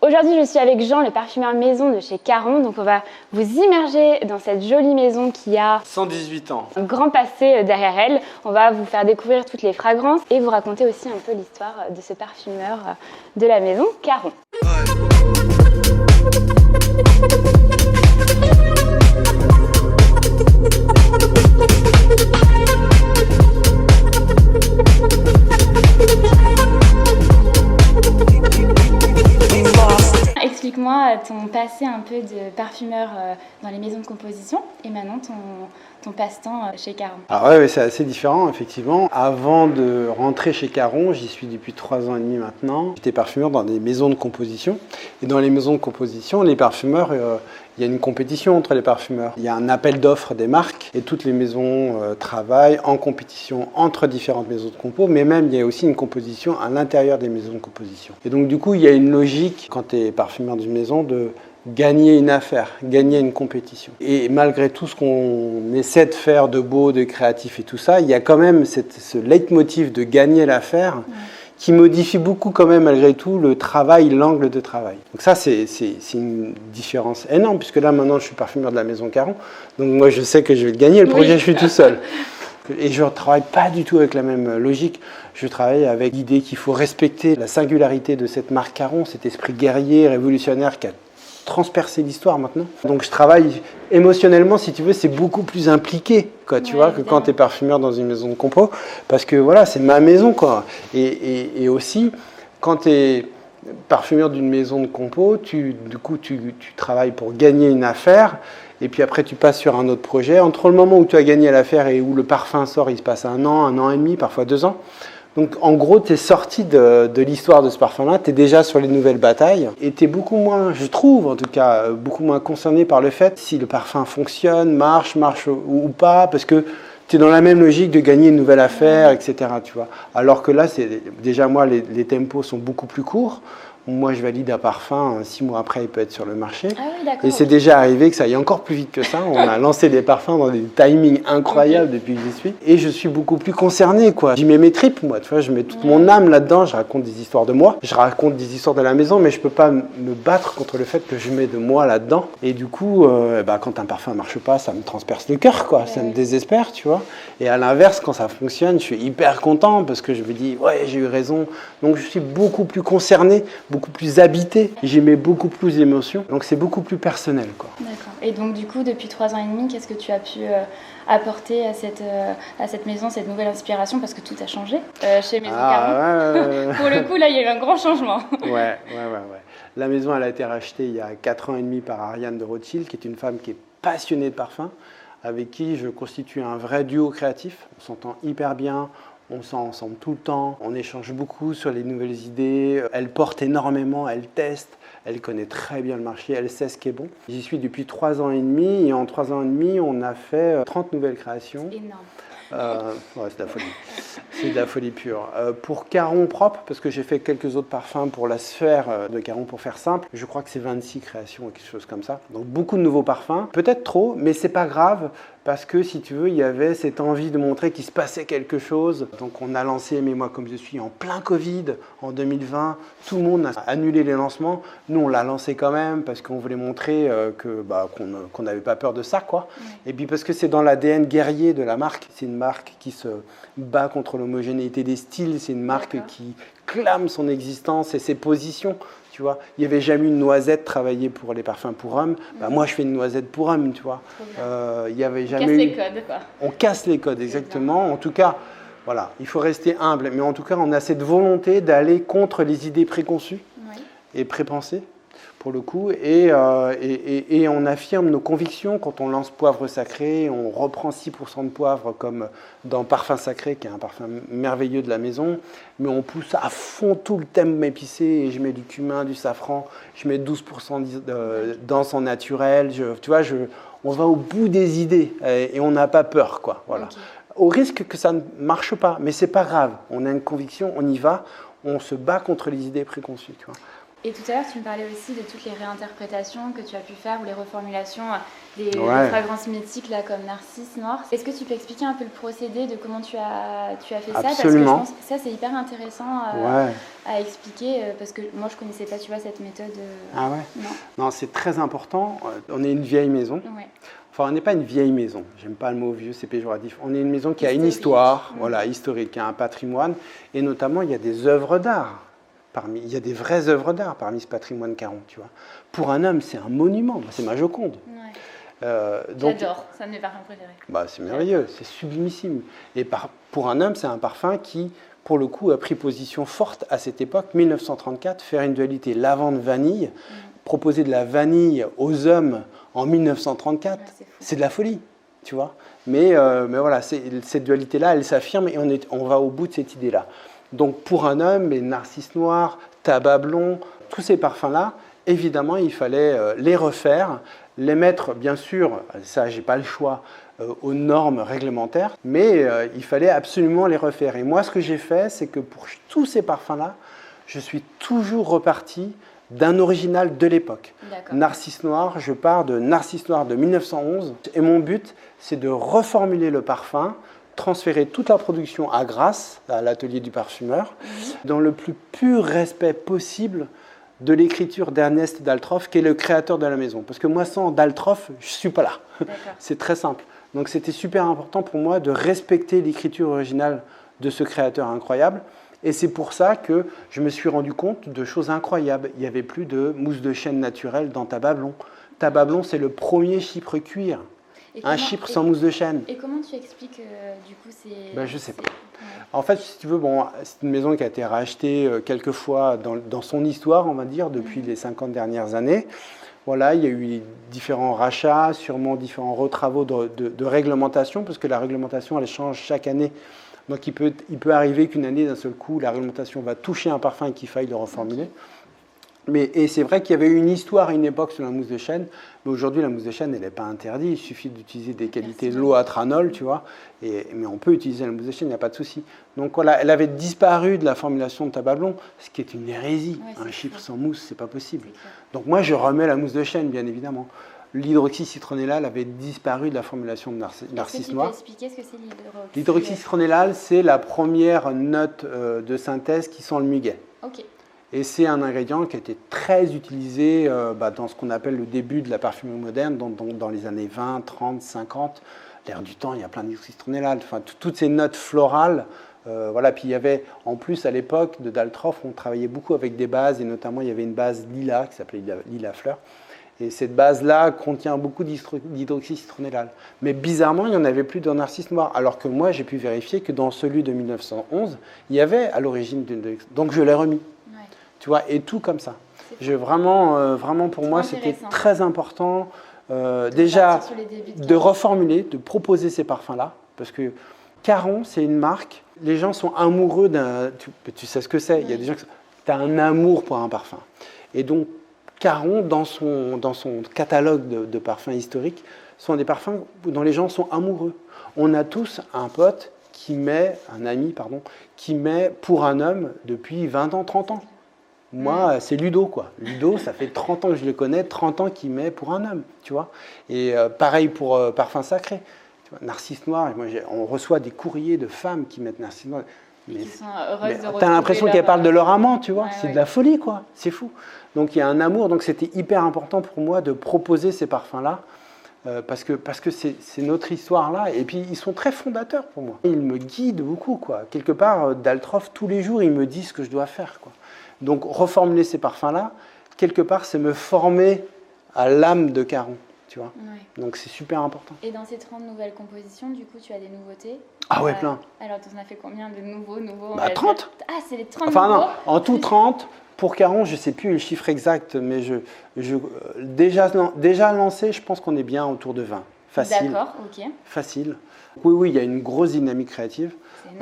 Aujourd'hui, je suis avec Jean, le parfumeur maison de chez Caron. Donc, on va vous immerger dans cette jolie maison qui a 118 ans. un grand passé derrière elle. On va vous faire découvrir toutes les fragrances et vous raconter aussi un peu l'histoire de ce parfumeur de la maison Caron. Explique-moi ton passé un peu de parfumeur dans les maisons de composition et maintenant ton passe-temps chez Caron. Alors ouais, c'est assez différent effectivement. Avant de rentrer chez Caron, j'y suis depuis 3 ans et demi maintenant. J'étais parfumeur dans des maisons de composition. Et dans les maisons de composition, les parfumeurs, il y a une compétition entre les parfumeurs. Il y a un appel d'offres des marques et toutes les maisons travaillent en compétition entre différentes maisons de compo, mais même il y a aussi une composition à l'intérieur des maisons de composition. Et donc du coup, il y a une logique quand tu es parfumeur d'une maison de gagner une affaire, gagner une compétition. Et malgré tout ce qu'on essaie de faire de beau, de créatif et tout ça, il y a quand même ce leitmotiv de gagner l'affaire qui modifie beaucoup quand même malgré tout le travail, l'angle de travail. Donc ça, c'est une différence énorme, puisque là maintenant je suis parfumeur de la maison Caron, donc moi je sais que je vais le gagner, le projet je suis tout seul. Et je ne travaille pas du tout avec la même logique. Je travaille avec l'idée qu'il faut respecter la singularité de cette marque Caron, cet esprit guerrier, révolutionnaire qui a transpercer l'histoire maintenant. Donc je travaille émotionnellement, si tu veux, c'est beaucoup plus impliqué, quoi, tu vois, que quand tu es parfumeur dans une maison de compo, parce que voilà, c'est ma maison, quoi. Et aussi, quand tu es parfumeur d'une maison de compo, tu travailles pour gagner une affaire, et puis après tu passes sur un autre projet. Entre le moment où tu as gagné l'affaire et où le parfum sort, il se passe 1 an et demi, parfois 2 ans. Donc en gros, tu es sorti de l'histoire de ce parfum-là, tu es déjà sur les nouvelles batailles et tu es beaucoup moins, je trouve en tout cas, beaucoup moins concerné par le fait si le parfum fonctionne, marche ou pas, parce que tu es dans la même logique de gagner une nouvelle affaire, etc. Tu vois. Alors que là, déjà moi, les tempos sont beaucoup plus courts. Moi, je valide un parfum, 6 mois après, il peut être sur le marché. Ah oui, d'accord. Et c'est déjà arrivé que ça aille encore plus vite que ça. On a lancé des parfums dans des timings incroyables depuis que j'y suis. Et je suis beaucoup plus concerné, quoi. J'y mets mes tripes, moi. Tu vois, je mets toute mon âme là-dedans. Je raconte des histoires de moi. Je raconte des histoires de la maison, mais je ne peux pas me battre contre le fait que je mets de moi là-dedans. Et du coup, quand un parfum ne marche pas, ça me transperce le cœur, quoi. Ça me désespère, tu vois. Et à l'inverse, quand ça fonctionne, je suis hyper content parce que je me dis, ouais, j'ai eu raison. Donc, je suis beaucoup plus concerné, beaucoup plus habité, j'y mets beaucoup plus d'émotions, donc c'est beaucoup plus personnel, quoi. D'accord. Et donc du coup, depuis 3 ans et demi, qu'est-ce que tu as pu apporter à cette maison, cette nouvelle inspiration, parce que tout a changé chez Maison Caron. Pour le coup, là, il y a eu un grand changement. Ouais. La maison, elle a été rachetée il y a 4 ans et demi par Ariane de Rothschild, qui est une femme qui est passionnée de parfum, avec qui je constitue un vrai duo créatif. On s'entend hyper bien. On sent ensemble tout le temps, on échange beaucoup sur les nouvelles idées, elle porte énormément, elle teste, elle connaît très bien le marché, elle sait ce qui est bon. J'y suis depuis 3 ans et demi et en 3 ans et demi, on a fait 30 nouvelles créations. C'est énorme. C'est de la folie. C'est de la folie pure. Pour Caron propre, parce que j'ai fait quelques autres parfums pour la sphère de Caron pour faire simple, je crois que c'est 26 créations ou quelque chose comme ça. Donc beaucoup de nouveaux parfums, peut-être trop, mais c'est pas grave. Parce que, si tu veux, il y avait cette envie de montrer qu'il se passait quelque chose. Donc on a lancé Aimez-moi comme je suis en plein Covid, en 2020. Tout le monde a annulé les lancements. Nous, on l'a lancé quand même parce qu'on voulait montrer qu'on n'avait pas peur de ça, quoi. Et puis parce que c'est dans l'ADN guerrier de la marque. C'est une marque qui se bat contre l'homogénéité des styles. C'est une marque qui clame son existence et ses positions. Tu vois, il n'y avait jamais une noisette travaillée pour les parfums pour hommes. Moi, je fais une noisette pour hommes, tu vois. Il y avait jamais. On casse les codes, quoi. On casse les codes, exactement. En tout cas, voilà, il faut rester humble. Mais en tout cas, on a cette volonté d'aller contre les idées préconçues et prépensées, pour le coup. Et on affirme nos convictions quand on lance Poivre Sacré. On reprend 6% de poivre comme dans Parfum Sacré, qui est un parfum merveilleux de la maison. Mais on pousse à fond tout le thème épicé. Et je mets du cumin, du safran. Je mets 12% d'encens naturel. Tu vois, on va au bout des idées. Et on n'a pas peur, quoi. Voilà. Okay. Au risque que ça ne marche pas. Mais c'est pas grave. On a une conviction, on y va. On se bat contre les idées préconçues, tu vois. Et tout à l'heure, tu me parlais aussi de toutes les réinterprétations que tu as pu faire ou les reformulations des fragrances mythiques là, comme Narcisse Noir. Est-ce que tu peux expliquer un peu le procédé de comment tu as fait ça? Parce que je pense que ça, c'est hyper intéressant à expliquer parce que moi, je ne connaissais pas, tu vois, cette méthode. Ah ouais? Non, c'est très important. On est une vieille maison. Ouais. Enfin, on n'est pas une vieille maison. J'aime pas le mot vieux, c'est péjoratif. On est une maison qui a une histoire, historique, qui a un patrimoine. Et notamment, il y a des œuvres d'art. Il y a des vraies œuvres d'art parmi ce patrimoine Caron, tu vois. Pour un homme, c'est un monument. C'est ma Joconde. Ouais. J'adore, c'est un de mes parfums préférés. C'est merveilleux, c'est sublimissime. Et pour un homme, c'est un parfum qui, pour le coup, a pris position forte à cette époque, 1934, faire une dualité lavande-vanille, proposer de la vanille aux hommes en 1934, c'est de la folie, tu vois. Mais voilà, cette dualité-là, elle s'affirme et on va au bout de cette idée-là. Donc pour un homme, les Narcisse Noir, Tabac Blond, tous ces parfums-là, évidemment, il fallait les refaire, les mettre, bien sûr, ça, j'ai pas le choix, aux normes réglementaires, mais il fallait absolument les refaire. Et moi, ce que j'ai fait, c'est que pour tous ces parfums-là, je suis toujours reparti d'un original de l'époque. Narcisse Noir, je pars de Narcisse Noir de 1911, et mon but, c'est de reformuler le parfum, transférer toute la production à Grasse, à l'atelier du parfumeur, dans le plus pur respect possible de l'écriture d'Ernest Daltroff, qui est le créateur de la maison. Parce que moi, sans Daltroff, je ne suis pas là. C'est très simple. Donc c'était super important pour moi de respecter l'écriture originale de ce créateur incroyable. Et c'est pour ça que je me suis rendu compte de choses incroyables. Il n'y avait plus de mousse de chêne naturelle dans Tabac Blond. Tabac Blond, c'est le premier chypre cuir. Un chypre sans mousse de chêne. Et comment tu expliques du coup je ne sais pas. En fait, si tu veux, c'est une maison qui a été rachetée quelques fois dans son histoire, on va dire, depuis les 50 dernières années. Voilà, il y a eu différents rachats, sûrement différents retravaux de réglementation, parce que la réglementation, elle change chaque année. Donc il peut arriver qu'une année, d'un seul coup, la réglementation va toucher un parfum et qu'il faille le reformuler. Et c'est vrai qu'il y avait eu une histoire à une époque sur la mousse de chêne, mais aujourd'hui la mousse de chêne, elle n'est pas interdite, il suffit d'utiliser des qualités de l'eau à tranol, tu vois, mais on peut utiliser la mousse de chêne, il n'y a pas de souci. Donc voilà, elle avait disparu de la formulation de Tabac Blond, ce qui est une hérésie. Un chypre sans mousse, c'est pas possible. Donc moi je remets la mousse de chêne, bien évidemment. L'hydroxycitronellal avait disparu de la formulation de Narcisse Noir. Est-ce que tu peux expliquer ce que c'est l'hydroxycitronellal? L'hydroxycitronellal, c'est la première note de synthèse qui sent le muguet. Ok. Et c'est un ingrédient qui a été très utilisé dans ce qu'on appelle le début de la parfumerie moderne, dans les années 20, 30, 50. L'air du temps, il y a plein d'hydroxycitronellal, enfin, toutes ces notes florales. Voilà. Puis il y avait, en plus, à l'époque de Daltroff, on travaillait beaucoup avec des bases, et notamment il y avait une base lilas qui s'appelait Lilas Fleur. Et cette base-là contient beaucoup d'hydroxycitronellal. Mais bizarrement, il n'y en avait plus dans Narcisse Noir. Alors que moi, j'ai pu vérifier que dans celui de 1911, il y avait à l'origine donc je l'ai remis. Ouais. Tu vois, et tout comme ça. Vraiment pour moi, c'était très important déjà de reformuler, de proposer ces parfums-là. Parce que Caron, c'est une marque. Les gens sont amoureux d'un... Tu sais ce que c'est. Il y a des gens qui... Tu as un amour pour un parfum. Et donc, Caron, dans son catalogue de parfums historiques, sont des parfums dont les gens sont amoureux. On a tous un pote un ami, qui met pour un homme depuis 20 ans, 30 ans. Moi, c'est Ludo, quoi. Ludo, ça fait 30 ans que je le connais, 30 ans qu'il met pour un homme, tu vois. Et pareil pour Parfum Sacré. Tu vois, Narcisse Noir, on reçoit des courriers de femmes qui mettent Narcisse Noir. Mais tu as l'impression qu'elles parlent de leur amant, tu vois. C'est de la folie, quoi. C'est fou. Donc il y a un amour. Donc c'était hyper important pour moi de proposer ces parfums-là. Parce que c'est notre histoire-là. Et puis ils sont très fondateurs pour moi. Ils me guident beaucoup, quoi. Quelque part, Daltroff, tous les jours, ils me disent ce que je dois faire, quoi. Donc reformuler ces parfums-là, quelque part, c'est me former à l'âme de Caron. Tu vois. Ouais. Donc c'est super important. Et dans ces 30 nouvelles compositions, du coup, tu as des nouveautés? Ah ouais, plein. Alors, tu en as fait combien de nouveaux 30. Ah, c'est les 30 enfin, nouveaux. Non, en tout 30. Pour Caron, je ne sais plus le chiffre exact, mais déjà lancé, je pense qu'on est bien autour de 20. Facile. D'accord, ok. Facile. Oui, il y a une grosse dynamique créative.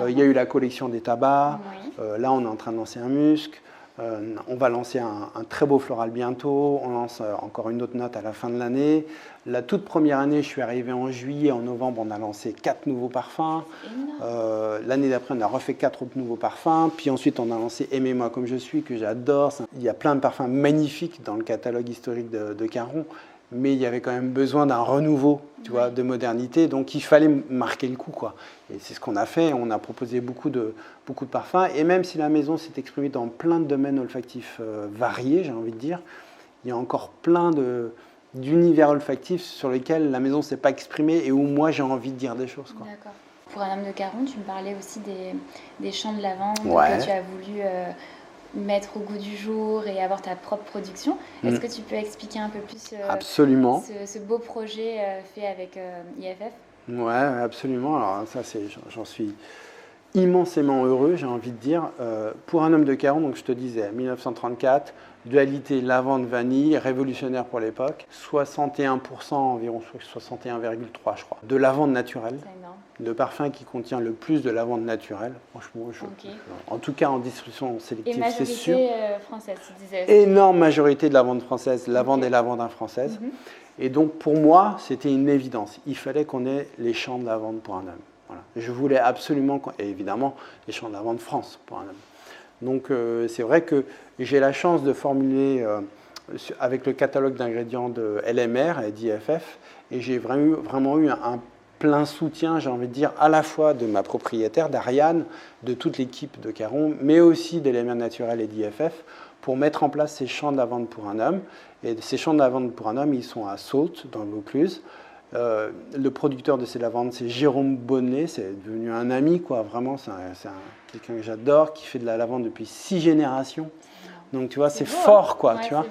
Il y a eu la collection des tabacs. Oui. Là, on est en train de lancer un musc. On va lancer un très beau floral bientôt. On lance encore une autre note à la fin de l'année. La toute première année, je suis arrivé en juillet. En novembre, on a lancé 4 nouveaux parfums. L'année d'après, on a refait 4 autres nouveaux parfums. Puis ensuite, on a lancé Aimez-moi comme je suis, que j'adore. Il y a plein de parfums magnifiques dans le catalogue historique de Caron. Mais il y avait quand même besoin d'un renouveau, tu vois, de modernité. Donc, il fallait marquer le coup, quoi. Et c'est ce qu'on a fait. On a proposé beaucoup de parfums. Et même si la maison s'est exprimée dans plein de domaines olfactifs variés, j'ai envie de dire, il y a encore plein d'univers olfactifs sur lesquels la maison ne s'est pas exprimée et où moi, j'ai envie de dire des choses, quoi. D'accord. Pour un homme de Caron, tu me parlais aussi des champs de lavande ouais. que tu as voulu mettre au goût du jour et avoir ta propre production. Est-ce que tu peux expliquer un peu plus absolument. Ce beau projet fait avec IFF? Ouais, absolument. Alors ça, j'en suis immensément heureux, j'ai envie de dire. Pour un homme de Caron, donc je te disais, 1934, dualité lavande-vanille, révolutionnaire pour l'époque, 61% environ, 61,3 je crois, de lavande naturelle. C'est énorme. De parfum qui contient le plus de lavande naturelle. Franchement, en tout cas en distribution sélective, c'est sûr. Et majorité française, tu disais. Énorme majorité de lavande française, lavande et lavandin française. Et donc pour moi, c'était une évidence. Il fallait qu'on ait les champs de lavande pour un homme. Voilà. Je voulais absolument, et évidemment, les champs de lavande France pour un homme. Donc c'est vrai que j'ai la chance de formuler avec le catalogue d'ingrédients de LMR et d'IFF, et j'ai vraiment eu un plein soutien, j'ai envie de dire, à la fois de ma propriétaire, d'Ariane, de toute l'équipe de Caron, mais aussi d'LMR Naturel et d'IFF, pour mettre en place ces champs de lavande pour un homme. Et ces champs de lavande pour un homme, ils sont à Saultes, dans le Vaucluse. Le producteur de ces lavandes, c'est Jérôme Bonnet, c'est devenu un ami, quoi. Vraiment, c'est quelqu'un que j'adore, qui fait de la lavande depuis 6 générations. Donc, tu vois, c'est fort, quoi, tu vois.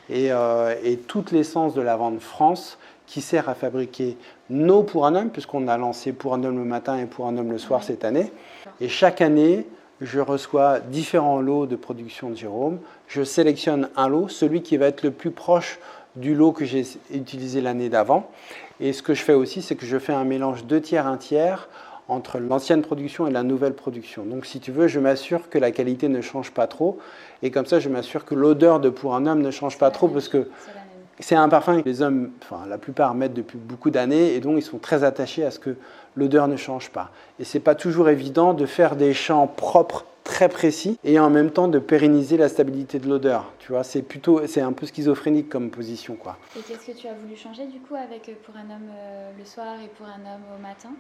Et toute l'essence de lavande France, qui sert à fabriquer nos pour un homme, puisqu'on a lancé pour un homme le matin et pour un homme le soir cette année. Et chaque année, je reçois différents lots de production de Jérôme. Je sélectionne un lot, celui qui va être le plus proche du lot que j'ai utilisé l'année d'avant. Et ce que je fais aussi, c'est que je fais un mélange 2 tiers, 1 tiers entre l'ancienne production et la nouvelle production. Donc, si tu veux, je m'assure que la qualité ne change pas trop. Et comme ça, je m'assure que l'odeur de pour un homme ne change pas trop, parce que c'est un parfum que les hommes, enfin la plupart, mettent depuis beaucoup d'années, et donc ils sont très attachés à ce que l'odeur ne change pas. Et c'est pas toujours évident de faire des champs propres, très précis, et en même temps de pérenniser la stabilité de l'odeur. Tu vois, c'est un peu schizophrénique comme position, quoi. Et qu'est-ce que tu as voulu changer du coup avec pour un homme le soir et pour un homme au matin?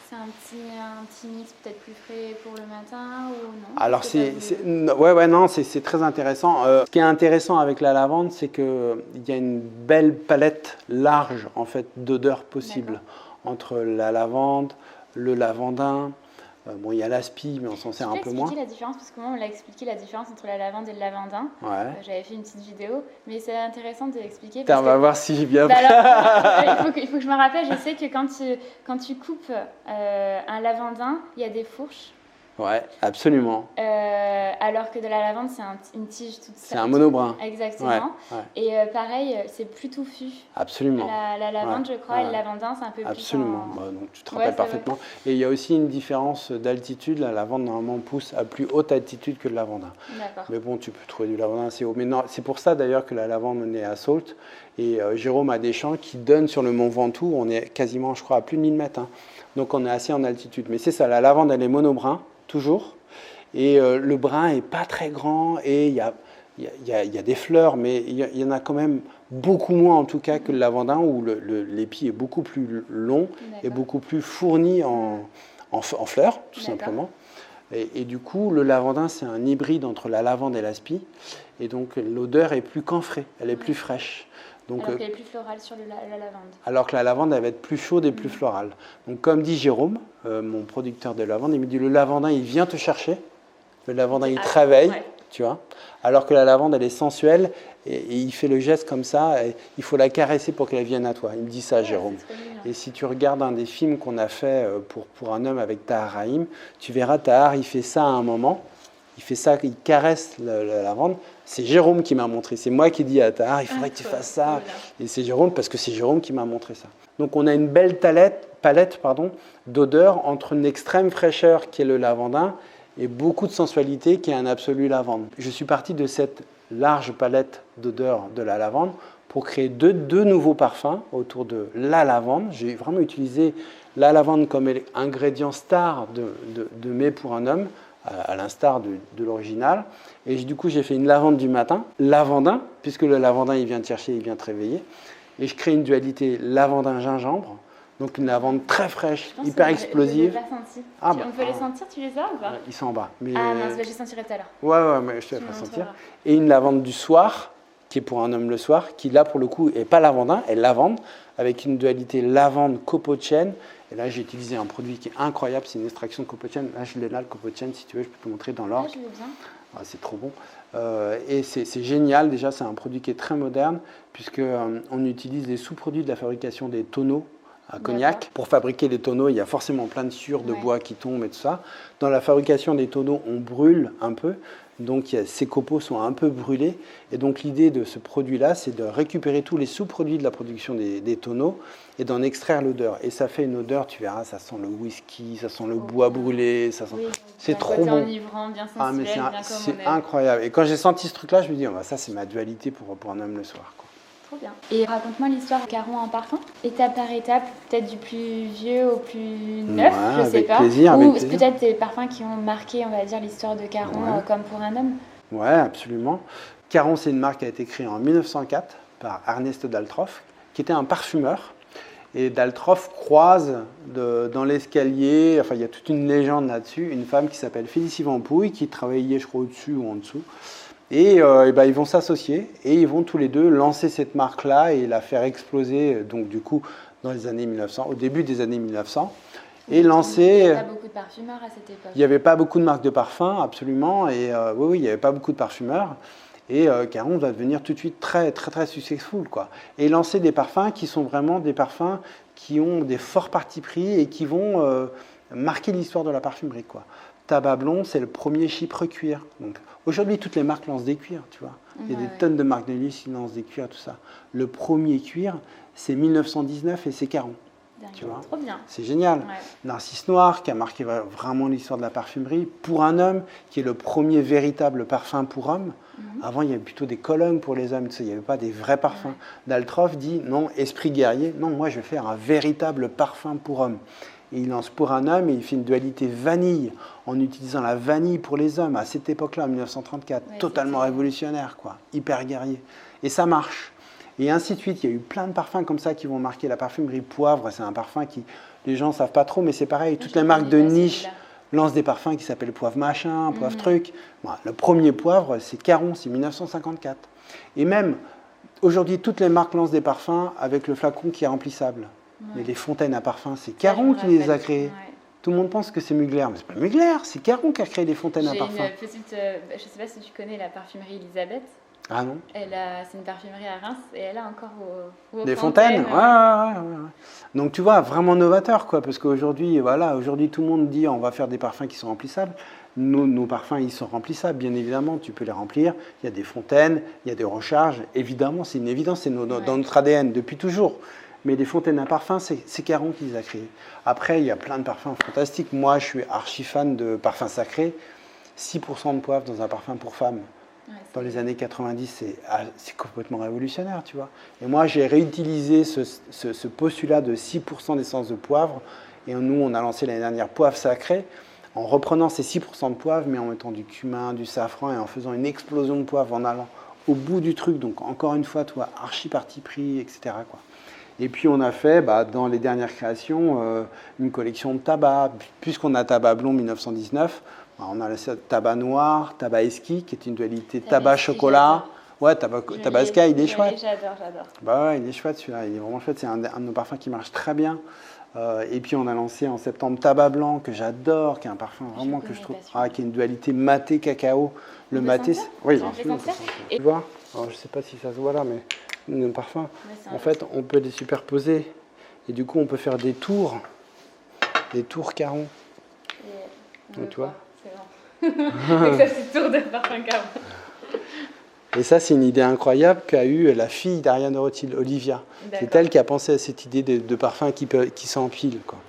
C'est un petit mix peut-être plus frais pour le matin ou non? Alors c'est très intéressant. Ce qui est intéressant avec la lavande, c'est qu'il y a une belle palette large en fait d'odeurs possibles entre la lavande, le lavandin. Bon, il y a l'aspi, mais on s'en sert un peu moins. Tu peux expliquer la différence, parce que moi on l'a expliqué la différence entre la lavande et le lavandin. J'avais fait une petite vidéo, mais c'est intéressant de l'expliquer. On va voir si j'ai bien fait. Il faut que je me rappelle, je sais que quand tu coupes un lavandin, il y a des fourches. Ouais, absolument. Alors que de la lavande, c'est une tige toute seule. C'est un monobrin. Exactement. Et pareil, c'est plus touffu. Absolument. La lavande, je crois, et le lavandin, c'est un peu plus... Absolument. Donc, tu te rappelles parfaitement. Et il y a aussi une différence d'altitude. La lavande, normalement, pousse à plus haute altitude que le lavandin. D'accord. Mais bon, tu peux trouver du lavandin assez haut. Mais non, c'est pour ça, d'ailleurs, que la lavande naît à Saultes. Et Jérôme a des champs qui donnent sur le mont Ventoux. On est quasiment, je crois, à plus de 1000 mètres. Donc, on est assez en altitude. Mais c'est ça, la lavande, elle est monobrin. Toujours. Et le brun n'est pas très grand et il y a des fleurs, mais il y en a quand même beaucoup moins en tout cas que le lavandin où l'épi est beaucoup plus long et beaucoup plus fourni en fleurs, tout simplement. Et du coup, le lavandin, c'est un hybride entre la lavande et l'aspi. Et donc, l'odeur est plus camphrée, elle est plus fraîche. Donc, alors qu'elle est plus florale sur la lavande. Alors que la lavande, elle va être plus chaude et plus florale. Donc, comme dit Jérôme, mon producteur de lavande, il me dit le lavandin, il vient te chercher. Le lavandin, il te réveille, tu vois. Alors que la lavande, elle est sensuelle et il fait le geste comme ça. Et il faut la caresser pour qu'elle vienne à toi. Il me dit ça, Jérôme. Et si tu regardes un des films qu'on a fait pour un homme avec Tahar Rahim, tu verras Tahar, il fait ça à un moment. Il fait ça, il caresse la lavande. C'est Jérôme qui m'a montré. C'est moi qui dis à Tahar, il faudrait que tu fasses ça. Et c'est Jérôme, parce que c'est Jérôme qui m'a montré ça. Donc on a une belle palette d'odeurs entre une extrême fraîcheur qui est le lavandin et beaucoup de sensualité qui est un absolu lavande. Je suis parti de cette large palette d'odeurs de la lavande pour créer deux nouveaux parfums autour de la lavande. J'ai vraiment utilisé la lavande comme ingrédient star de Mai pour un homme, à l'instar de l'original. Et du coup, j'ai fait une lavande du matin, lavandin, puisque le lavandin, il vient te chercher, il vient te réveiller. Et je crée une dualité lavandin-gingembre, donc une lavande très fraîche, hyper explosive. Je ne l'ai pas senti. On peut les sentir, tu les as ou pas? Ils sont en bas. Mais... Ah mince, je les sentirai tout à l'heure. Ouais, mais je te laisse sentir. Et une lavande du soir, qui est pour un homme le soir, qui là, pour le coup, n'est pas lavandin, est lavande, avec une dualité lavande-copeaux de chêne. Et là, j'ai utilisé un produit qui est incroyable, c'est une extraction de copeaux de chêne. Là, je l'ai là, le copeaux de chêne, si tu veux, je peux te montrer dans l'orge. Ouais, je veux bien. Ah, c'est trop bon. Et c'est génial, déjà, c'est un produit qui est très moderne, puisqu'on utilise les sous-produits de la fabrication des tonneaux à cognac. Pour fabriquer les tonneaux, il y a forcément plein de sciures de bois qui tombent et tout ça. Dans la fabrication des tonneaux, on brûle un peu. Donc ces copeaux sont un peu brûlés. Et donc l'idée de ce produit-là, c'est de récupérer tous les sous-produits de la production des tonneaux et d'en extraire l'odeur. Et ça fait une odeur, tu verras, ça sent le whisky, ça sent le bois brûlé, ça sent... c'est trop bon. Enivrant, bien sensuel, c'est incroyable. Et quand j'ai senti ce truc-là, je me dis, oh, bah, ça c'est ma dualité pour un homme le soir, quoi. Trop bien. Et raconte-moi l'histoire de Caron en parfum, étape par étape, peut-être du plus vieux au plus neuf, je sais pas. Ou peut-être des parfums qui ont marqué, on va dire, l'histoire de Caron comme pour un homme. Ouais, absolument. Caron, c'est une marque qui a été créée en 1904 par Ernesto Daltroff, qui était un parfumeur. Et Daltroff croise dans l'escalier, enfin il y a toute une légende là-dessus, une femme qui s'appelle Félicie Vampouille, qui travaillait, je crois, au-dessus ou en dessous. Et ils vont s'associer et ils vont tous les deux lancer cette marque-là et la faire exploser, donc du coup, dans les années 1900, au début des années 1900. Et lancer... Il n'y avait pas beaucoup de parfumeurs à cette époque. Il n'y avait pas beaucoup de marques de parfums, absolument. Et oui, il n'y avait pas beaucoup de parfumeurs. Et Caron va devenir tout de suite très, très, très successful, quoi. Et lancer des parfums qui sont vraiment des parfums qui ont des forts partis pris et qui vont marquer l'histoire de la parfumerie, quoi. Tabac Blond, c'est le premier chypre cuir. Donc, aujourd'hui, toutes les marques lancent des cuirs, tu vois. Il y a des tonnes de marques de luxe qui lancent des cuirs, tout ça. Le premier cuir, c'est 1919 et c'est Caron. Tu vois. Trop bien. C'est génial. Ouais. Narcisse Noir, qui a marqué vraiment l'histoire de la parfumerie. Pour un homme, qui est le premier véritable parfum pour homme. Avant, il y avait plutôt des colognes pour les hommes. Tu sais, il n'y avait pas des vrais parfums. Daltroff dit, non, esprit guerrier, non, moi, je vais faire un véritable parfum pour homme. Et il lance pour un homme et il fait une dualité vanille en utilisant la vanille pour les hommes à cette époque-là, en 1934. Totalement révolutionnaire, quoi. Hyper guerrier. Et ça marche. Et ainsi de suite. Il y a eu plein de parfums comme ça qui vont marquer la parfumerie. Poivre, c'est un parfum qui, les gens ne savent pas trop, mais c'est pareil. Toutes les marques de niche lancent des parfums qui s'appellent poivre machin, poivre truc. Bon, le premier poivre, c'est Caron, c'est 1954. Et même, aujourd'hui, toutes les marques lancent des parfums avec le flacon qui est remplissable. Mais les fontaines à parfum, c'est Caron qui les a créées. Ouais. Tout le monde pense que c'est Mugler, mais c'est pas Mugler, c'est Caron qui a créé les fontaines à parfum. J'ai une petite, je sais pas si tu connais la parfumerie Elisabeth. Ah non. C'est une parfumerie à Reims et elle a encore vos des fontaines. Ouais. Donc tu vois, vraiment novateur, quoi, parce qu'aujourd'hui, voilà, aujourd'hui tout le monde dit on va faire des parfums qui sont remplissables. Nos parfums, ils sont remplissables, bien évidemment, tu peux les remplir. Il y a des fontaines, il y a des recharges. Évidemment, c'est une évidence, c'est dans notre ADN depuis toujours. Mais les fontaines à parfum, c'est Caron qui les a créées. Après, il y a plein de parfums fantastiques. Moi, je suis archi fan de parfums sacrés. 6% de poivre dans un parfum pour femme. Dans les années 90, c'est complètement révolutionnaire, tu vois. Et moi, j'ai réutilisé ce postulat de 6% d'essence de poivre. Et nous, on a lancé l'année dernière Poivre Sacré, en reprenant ces 6% de poivre, mais en mettant du cumin, du safran, et en faisant une explosion de poivre, en allant au bout du truc. Donc, encore une fois, toi, archi parti pris, etc., quoi. Et puis on a fait, dans les dernières créations, une collection de tabac. Puisqu'on a Tabac Blond 1919, on a laissé Tabac Noir, Tabac Esquis, qui est une dualité tabac-chocolat. Ouais, Tabasca, il est chouette. J'adore. Bah ouais, il est chouette celui-là, il est vraiment chouette. C'est un de nos parfums qui marche très bien. Et puis on a lancé en septembre Tabac Blanc, que j'adore, qui est un parfum vraiment que je trouve, qui est une dualité maté cacao. Le maté, oui, tu vois. Alors, je ne sais pas si ça se voit là, mais nos parfums, en fait, on peut les superposer. Et du coup, on peut faire des tours Caron. Donc, tu vois. C'est bon. Donc ça, c'est tour de parfum Caron. Et ça, c'est une idée incroyable qu'a eue la fille d'Ariane Rothschild, Olivia. C'est elle qui a pensé à cette idée de parfum qui s'empile, quoi.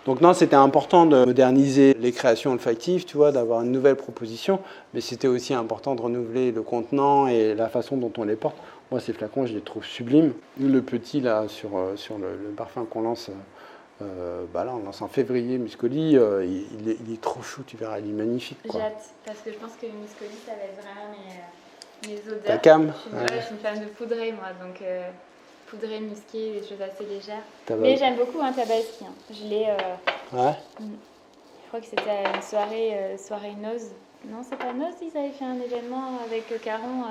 Donc non, c'était important de moderniser les créations olfactives, tu vois, d'avoir une nouvelle proposition, mais c'était aussi important de renouveler le contenant et la façon dont on les porte. Moi, ces flacons, je les trouve sublimes. Le petit, là, sur le parfum qu'on lance, là, on lance en février, Muscoli, il est trop chou, tu verras, il est magnifique. J'ai hâte, parce que je pense que Muscoli, ça va être vraiment mes odeurs. Ta cam. Je suis une fan de poudrée, moi, donc poudrée, musquée, des choses assez légères. Mais j'aime beaucoup un Tabaski. Je l'ai... Ouais. Je crois que c'était à une soirée Nose. Non, c'est pas Nose, ils avaient fait un événement avec Caron.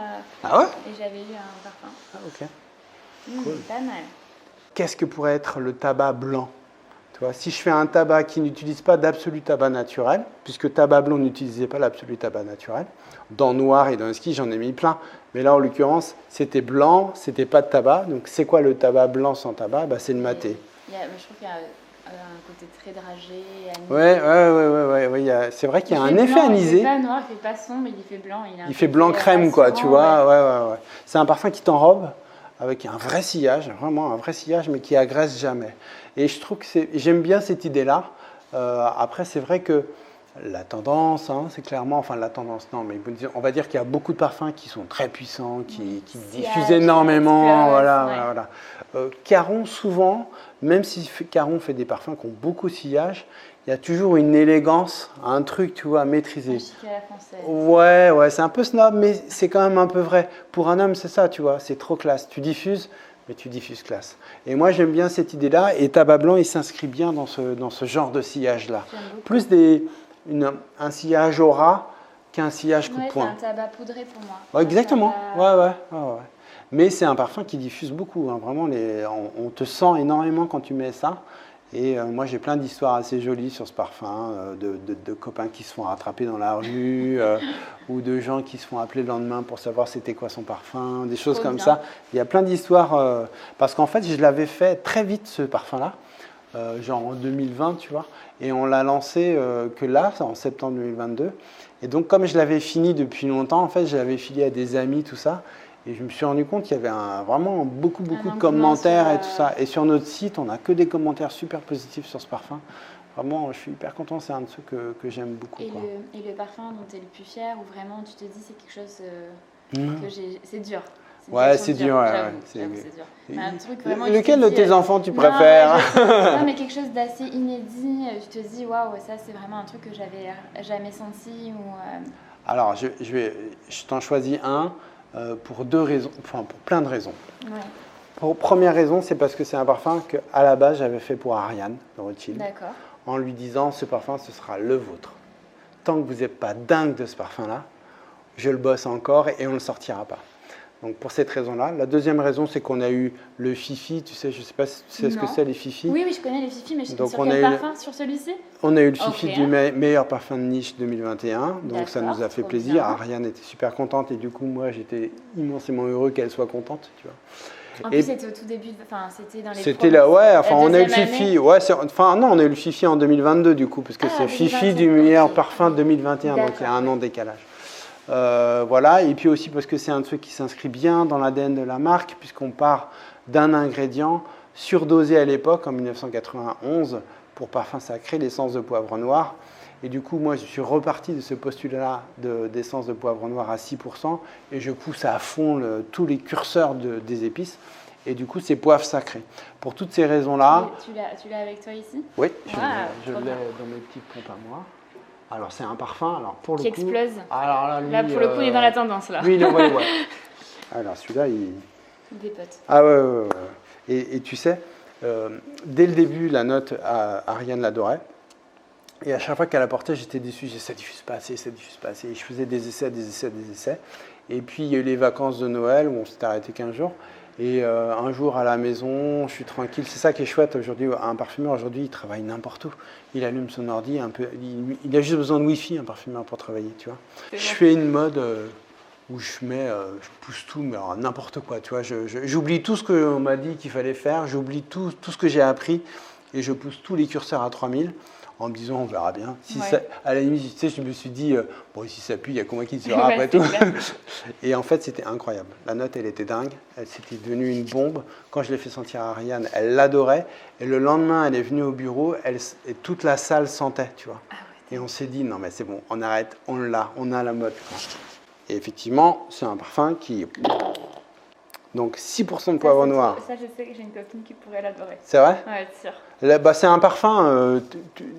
Ah ouais? Et j'avais eu un parfum. Ah, ok. Cool. Pas mal. Qu'est-ce que pourrait être le tabac blanc? Tu vois, si je fais un tabac qui n'utilise pas d'absolu tabac naturel, puisque tabac blanc n'utilisait pas l'absolu tabac naturel, dans noir et dans whisky, j'en ai mis plein. Mais là, en l'occurrence, c'était blanc, c'était pas de tabac. Donc, c'est quoi le tabac blanc sans tabac? C'est le maté. Je trouve qu'il y a un côté très dragé, anisé. Ouais. C'est vrai qu'il y a un effet anisé. Il fait pas noir, il fait pas sombre, il fait blanc. Il fait blanc crème, quoi, tu vois. Ouais. C'est un parfum qui t'enrobe avec un vrai sillage, vraiment un vrai sillage, mais qui agresse jamais. Et je trouve que j'aime bien cette idée-là. Après, c'est vrai que la tendance, c'est clairement, enfin la tendance, non, mais on va dire qu'il y a beaucoup de parfums qui sont très puissants, qui diffusent énormément. Voilà. Caron, souvent, même si Caron fait des parfums qui ont beaucoup de sillage, il y a toujours une élégance, un truc, tu vois, à maîtriser. Chic à la française. Ouais, c'est un peu snob, mais c'est quand même un peu vrai. Pour un homme, c'est ça, tu vois, c'est trop classe. Tu diffuses, mais tu diffuses classe. Et moi, j'aime bien cette idée-là, et Tabac Blanc, il s'inscrit bien dans ce genre de sillage-là. Plus un sillage aura qu'un sillage coup de poing. C'est un tabac poudré pour moi. Ouais, exactement, ouais. Mais c'est un parfum qui diffuse beaucoup, vraiment, on te sent énormément quand tu mets ça. Et moi, j'ai plein d'histoires assez jolies sur ce parfum, de copains qui se font rattraper dans la rue, ou de gens qui se font appeler le lendemain pour savoir c'était quoi son parfum, des choses comme ça. Il y a plein d'histoires, parce qu'en fait, je l'avais fait très vite, ce parfum-là, genre en 2020, tu vois, et on l'a lancé que là, en septembre 2022. Et donc, comme je l'avais fini depuis longtemps, en fait, je l'avais filé à des amis, tout ça. Et je me suis rendu compte qu'il y avait vraiment beaucoup de commentaires et tout ça. Et sur notre site, on n'a que des commentaires super positifs sur ce parfum. Vraiment, je suis hyper content. C'est un de ceux que j'aime beaucoup. Et le parfum dont tu es le plus fier, où vraiment tu te dis c'est quelque chose que j'ai... C'est dur. Ouais, c'est dur. C'est dur. Mais un truc vraiment lequel de tes enfants tu préfères? Non, mais quelque chose d'assez inédit. Tu te dis, waouh, ça c'est vraiment un truc que j'avais jamais senti. Alors, je t'en choisis un. Pour deux raisons, pour plein de raisons. Ouais. Première raison, c'est parce que c'est un parfum qu'à la base, j'avais fait pour Ariane de Rothschild. D'accord. En lui disant, ce parfum, ce sera le vôtre. Tant que vous n'êtes pas dingue de ce parfum-là, je le bosse encore et on ne le sortira pas. Donc pour cette raison-là. La deuxième raison, c'est qu'on a eu le Fifi. Tu sais, je ne sais pas si tu sais ce que c'est, les Fifi. Oui, je connais les Fifi, mais sur quel parfum? Sur celui-ci? On a eu le Fifi du meilleur parfum de niche 2021. Donc ça nous a fait plaisir. Bien. Ariane était super contente et du coup, moi, j'étais immensément heureux qu'elle soit contente. Tu vois. En plus, c'était au tout début, c'était dans les C'était là, on a eu le Fifi. On a eu le Fifi en 2022 du coup, parce que c'est Fifi du meilleur parfum 2021, donc il y a un an de décalage. Voilà, et puis aussi parce que c'est un truc qui s'inscrit bien dans l'ADN de la marque, puisqu'on part d'un ingrédient surdosé à l'époque, en 1991, pour parfum sacré, l'essence de poivre noir. Et du coup, moi, je suis reparti de ce postulat-là d'essence de poivre noir à 6%, et je pousse à fond tous les curseurs des épices. Et du coup, c'est poivre sacré. Pour toutes ces raisons-là... Tu l'as avec toi ici? Oui, je l'ai dans mes petites pompes à moi. Alors, c'est un parfum, pour le qui coup... explose. Alors là, lui, là, pour le coup, il est dans la tendance, là. Lui, ouais. Alors, celui-là, il dépote. Ah ouais. Et tu sais, dès le début, la note, Ariane l'adorait. Et à chaque fois qu'elle apportait, j'étais déçu. Ça diffuse pas assez. Et je faisais des essais. Et puis, il y a eu les vacances de Noël, où on s'était arrêté 15 jours. Et un jour à la maison, je suis tranquille. C'est ça qui est chouette aujourd'hui. Un parfumeur aujourd'hui, il travaille n'importe où. Il allume son ordi, il a juste besoin de Wi-Fi, un parfumeur, pour travailler, tu vois. Je fais une mode où je pousse tout, mais alors n'importe quoi, tu vois. J'oublie tout ce qu'on m'a dit qu'il fallait faire, j'oublie tout ce que j'ai appris et je pousse tous les curseurs à 3000 en me disant on verra bien. Si Ouais. ça, à la limite, tu sais, je me suis dit, bon, si ça pue, il y a que moi qui le sera après tout. Et en fait, c'était incroyable. La note, elle était dingue. Elle s'était devenue une bombe. Quand je l'ai fait sentir à Ariane, elle l'adorait. Et le lendemain, elle est venue au bureau, et toute la salle sentait, tu vois. Ah Et on s'est dit, non mais c'est bon, on arrête, on l'a, on a la mode. Et effectivement, c'est un parfum qui... Donc 6% de poivre noir. Ça, je sais que j'ai une copine qui pourrait l'adorer. C'est vrai? Ouais, sûr. Là, bah, c'est un parfum,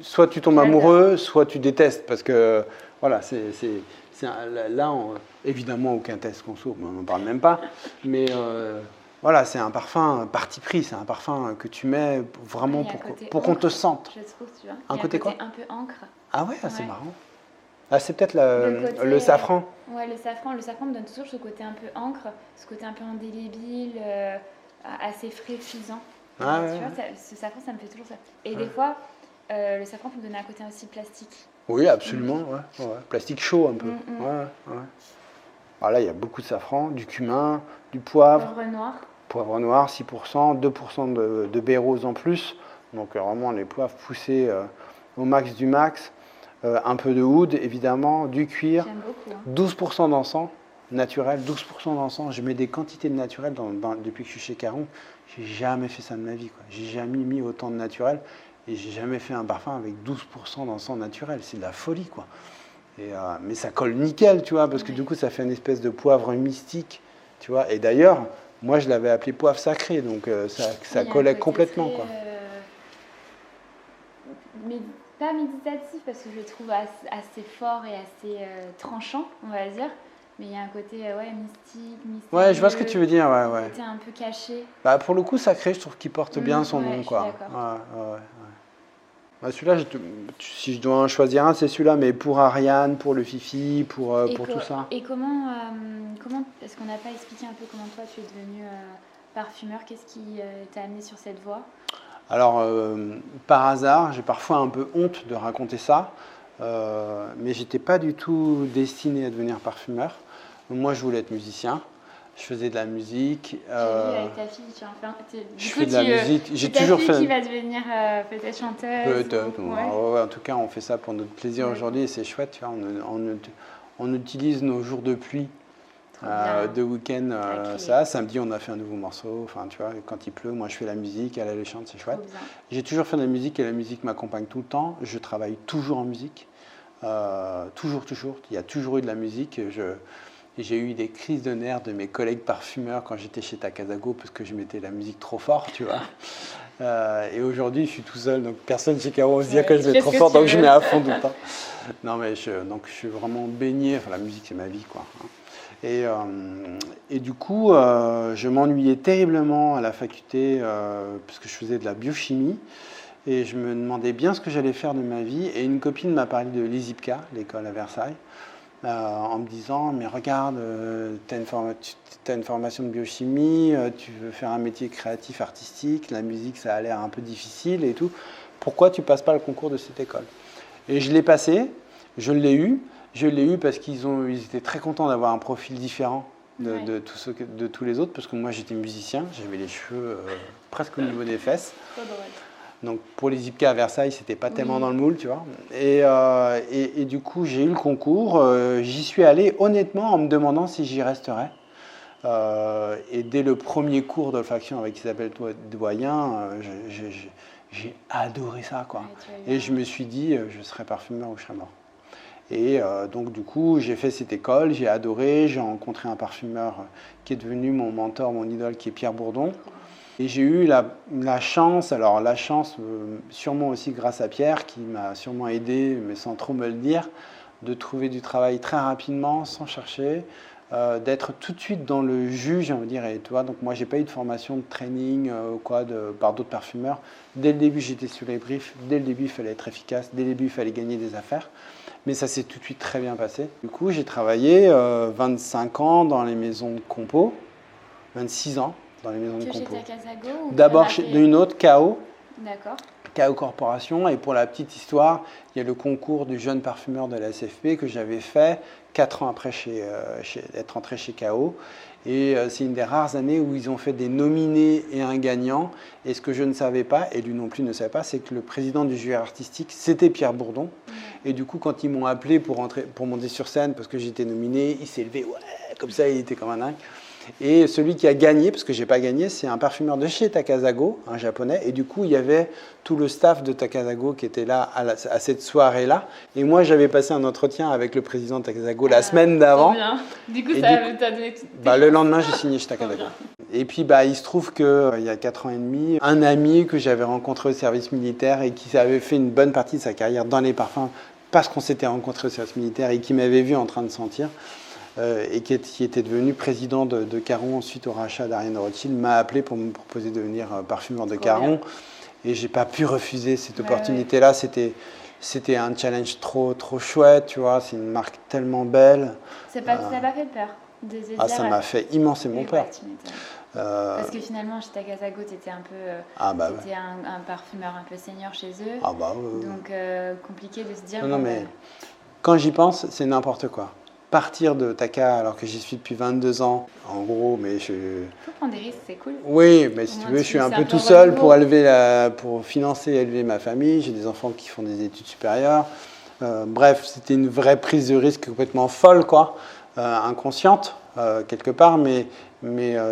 soit tu tombes amoureux, soit tu détestes. Parce que, voilà, là, évidemment, aucun test qu'on s'ouvre, on n'en parle même pas. Mais voilà, c'est un parfum parti pris, c'est un parfum que tu mets vraiment pour qu'on te sente. Je trouve, tu vois. Un côté quoi? Un peu encre. Ah ouais, c'est marrant. Ah, c'est peut-être le safran. Ouais, le safran me donne toujours ce côté un peu encre, ce côté un peu indélébile, assez fréfisant. Ah, tu vois, ce safran, ça me fait toujours ça. Et des fois, le safran peut me donner un côté aussi plastique. Oui, absolument. Ouais. Plastique chaud un peu. Ouais. Alors là, il y a beaucoup de safran, du cumin, du poivre. Poivre noir. Poivre noir, 6%, 2% de baie rose en plus. Donc vraiment les poivres poussés au max du max. Un peu de oud, évidemment, du cuir. J'aime beaucoup. 12% d'encens naturel, 12% d'encens. Je mets des quantités de naturel depuis que je suis chez Caron. J'ai jamais fait ça de ma vie, quoi. J'ai jamais mis autant de naturel et j'ai jamais fait un parfum avec 12% d'encens naturel. C'est de la folie, quoi. Mais ça colle nickel, tu vois, parce que du coup, ça fait une espèce de poivre mystique, tu vois. Et d'ailleurs, moi, je l'avais appelé poivre sacré, donc ça collait complètement, quoi. Mais pas méditatif, parce que je le trouve assez fort et assez tranchant, on va dire. Mais il y a un côté mystique. Ouais, je vois ce que tu veux dire, ouais. Un côté un peu caché. Bah, pour le coup, sacré, je trouve qu'il porte bien son nom, quoi. Bah, celui-là, si je dois en choisir un, c'est celui-là, mais pour Ariane, pour le Fifi, pour tout ça. Et comment est-ce qu'on n'a pas expliqué un peu comment toi tu es devenu parfumeur? Qu'est-ce qui t'a amené sur cette voie? Alors, par hasard, j'ai parfois un peu honte de raconter ça, mais j'étais pas du tout destiné à devenir parfumeur. Moi, je voulais être musicien. Je faisais de la musique. J'ai vu avec ta fille, je fais de la musique. J'ai toujours fait. Qui va devenir peut-être chanteuse. Peut-être. Ouais, en tout cas, on fait ça pour notre plaisir aujourd'hui et c'est chouette. Tu vois, on utilise nos jours de pluie, de week-end. Samedi, on a fait un nouveau morceau. Enfin, tu vois, quand il pleut, moi, je fais la musique, elle chante, c'est chouette. J'ai toujours fait de la musique et la musique m'accompagne tout le temps. Je travaille toujours en musique. Toujours. Il y a toujours eu de la musique. J'ai eu des crises de nerfs de mes collègues parfumeurs quand j'étais chez Takasago parce que je mettais la musique trop fort, tu vois. Et aujourd'hui, je suis tout seul, donc personne chez Caro se dit que je vais trop fort, donc je mets à fond tout le temps. Non, mais je suis vraiment baigné. Enfin, la musique, c'est ma vie, quoi. Et du coup, je m'ennuyais terriblement à la faculté parce que je faisais de la biochimie. Et je me demandais bien ce que j'allais faire de ma vie. Et une copine m'a parlé de l'ISIPCA, l'école à Versailles. En me disant, mais regarde, tu as une formation de biochimie, tu veux faire un métier créatif, artistique, la musique, ça a l'air un peu difficile et tout. Pourquoi tu ne passes pas le concours de cette école? Et je l'ai passé, je l'ai eu parce qu'ils étaient très contents d'avoir un profil différent de tous les autres, parce que moi j'étais musicien, j'avais les cheveux presque au niveau des fesses. Donc pour les IPCA à Versailles, c'était pas tellement dans le moule, tu vois. Et du coup, j'ai eu le concours. J'y suis allé honnêtement en me demandant si j'y resterais. Et dès le premier cours d'olfaction avec Isabelle Doyen, j'ai adoré ça, quoi. Et je me suis dit, je serai parfumeur ou je serai mort. Et donc du coup, j'ai fait cette école, j'ai adoré. J'ai rencontré un parfumeur qui est devenu mon mentor, mon idole, qui est Pierre Bourdon. Et j'ai eu la chance, sûrement aussi grâce à Pierre, qui m'a sûrement aidé, mais sans trop me le dire, de trouver du travail très rapidement, sans chercher, d'être tout de suite dans le jus, j'ai envie de dire. Et toi, donc moi, j'ai pas eu de formation de training par d'autres parfumeurs. Dès le début, j'étais sur les briefs. Dès le début, il fallait être efficace. Dès le début, il fallait gagner des affaires. Mais ça s'est tout de suite très bien passé. Du coup, j'ai travaillé 25 ans dans les maisons de compo, 26 ans. Dans les maisons de compo. D'abord chez une autre, KO. D'accord. KO Corporation. Et pour la petite histoire, il y a le concours du jeune parfumeur de la SFP que j'avais fait 4 ans après être rentré chez KO. Et c'est une des rares années où ils ont fait des nominés et un gagnant. Et ce que je ne savais pas, et lui non plus ne savait pas, c'est que le président du jury artistique, c'était Pierre Bourdon. Et du coup, quand ils m'ont appelé pour monter sur scène, parce que j'étais nominé, il s'est levé, ouais, comme ça, il était comme un dingue. Et celui qui a gagné, parce que je n'ai pas gagné, c'est un parfumeur de chez Takasago, un japonais. Et du coup, il y avait tout le staff de Takasago qui était là à cette soirée-là. Et moi, j'avais passé un entretien avec le président de Takasago la semaine d'avant. Du coup, ça t'a donné... Le lendemain, j'ai signé chez Takasago. Et puis, il se trouve qu'il y a 4 ans et demi, un ami que j'avais rencontré au service militaire et qui avait fait une bonne partie de sa carrière dans les parfums parce qu'on s'était rencontré au service militaire et qui m'avait vu en train de sentir, et qui était devenu président de Caron suite au rachat d'Ariane Rothschild, m'a appelé pour me proposer de devenir parfumeur de Caron. Et je n'ai pas pu refuser cette opportunité-là. C'était un challenge trop chouette, tu vois. C'est une marque tellement belle. Ça n'a pas fait peur de se dire... ça m'a fait immensément peur. Parce que finalement, chez Takasago, tu étais un parfumeur un peu senior chez eux. Donc, compliqué de se dire... Non, mais quand j'y pense, c'est n'importe quoi. Partir de Taka alors que j'y suis depuis 22 ans, en gros, mais je... Faut prendre des risques, c'est cool. Oui, mais si tu veux, je suis un peu tout seul pour financer et élever ma famille. J'ai des enfants qui font des études supérieures. Bref, c'était une vraie prise de risque complètement folle, quoi. Inconsciente, quelque part, mais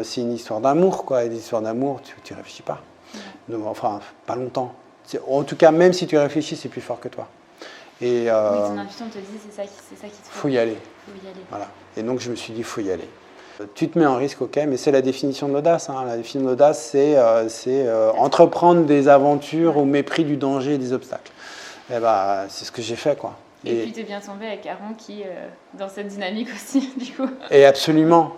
c'est une histoire d'amour, quoi. Et des histoires d'amour, tu réfléchis pas. Donc, enfin, pas longtemps. En tout cas, même si tu réfléchis, c'est plus fort que toi. Et, ton intuition te dit c'est ça qui te fait. Faut y aller. Voilà. Et donc je me suis dit, faut y aller. Tu te mets en risque, ok, mais c'est la définition de l'audace. Hein. La définition de l'audace, c'est entreprendre des aventures au mépris du danger et des obstacles. Et c'est ce que j'ai fait, quoi. Et puis tu es bien tombé avec Caron qui, dans cette dynamique aussi, du coup. Et absolument.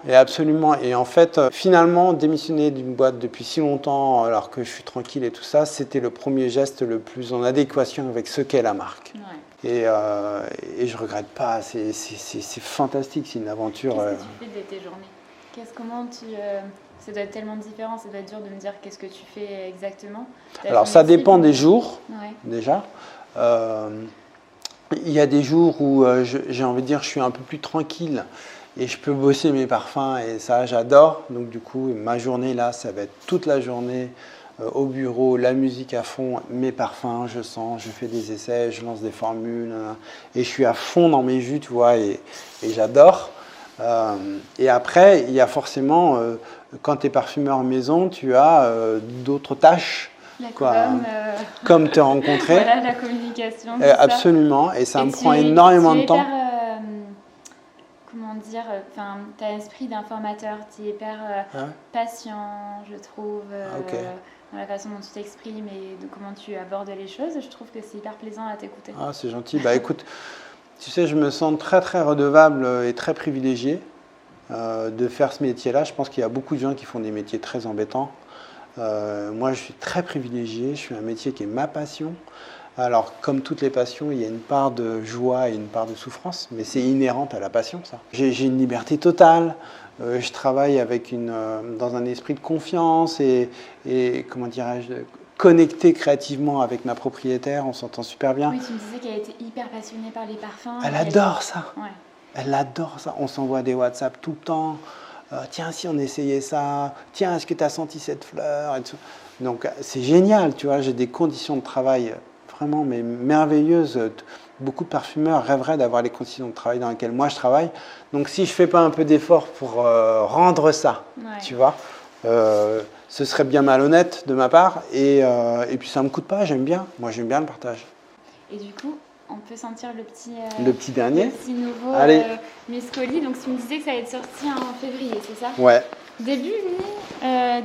Et en fait, finalement, démissionner d'une boîte depuis si longtemps, alors que je suis tranquille et tout ça, c'était le premier geste le plus en adéquation avec ce qu'est la marque. Ouais. Et je regrette pas, c'est fantastique, c'est une aventure. Qu'est-ce que tu fais de tes journées? Ça doit être tellement différent, ça doit être dur de me dire qu'est-ce que tu fais exactement. Alors ça dépend des jours, déjà. Il y a des jours où j'ai envie de dire je suis un peu plus tranquille et je peux bosser mes parfums et ça j'adore. Donc du coup ma journée là, ça va être toute la journée au bureau, la musique à fond, mes parfums, je sens, je fais des essais, je lance des formules et je suis à fond dans mes jus, tu vois, et j'adore. Et après, il y a forcément, quand tu es parfumeur maison, tu as d'autres tâches. Comme te rencontrer. Voilà, la communication. Absolument, et ça me prend énormément de temps. Comment dire, tu as l'esprit d'un formateur, tu es hyper patient, je trouve, dans la façon dont tu t'exprimes et de comment tu abordes les choses. Je trouve que c'est hyper plaisant à t'écouter. Ah, c'est gentil. Écoute, tu sais, je me sens très très redevable et très privilégié de faire ce métier-là. Je pense qu'il y a beaucoup de gens qui font des métiers très embêtants. Moi, je suis très privilégié. Je fais un métier qui est ma passion. Alors, comme toutes les passions, il y a une part de joie et une part de souffrance, mais c'est inhérent à la passion, ça. J'ai une liberté totale. Je travaille dans un esprit de confiance et comment dirais-je, connecté créativement avec ma propriétaire. On s'entend super bien. Oui, tu me disais qu'elle était hyper passionnée par les parfums. Elle adore ça. Ouais. Elle adore ça. On s'envoie des WhatsApp tout le temps. Tiens, si on essayait ça. Tiens, est-ce que tu as senti cette fleur et tout. Donc, c'est génial, tu vois. J'ai des conditions de travail vraiment merveilleuses. Beaucoup de parfumeurs rêveraient d'avoir les conditions de travail dans lesquelles moi je travaille. Donc, si je ne fais pas un peu d'effort pour rendre ça, tu vois, ce serait bien malhonnête de ma part. Et puis, ça ne me coûte pas. J'aime bien. Moi, j'aime bien le partage. Et du coup, on peut sentir le petit dernier. Le petit nouveau Muscoli. Donc, tu me disais que ça allait être sorti en février, c'est ça? Ouais. Début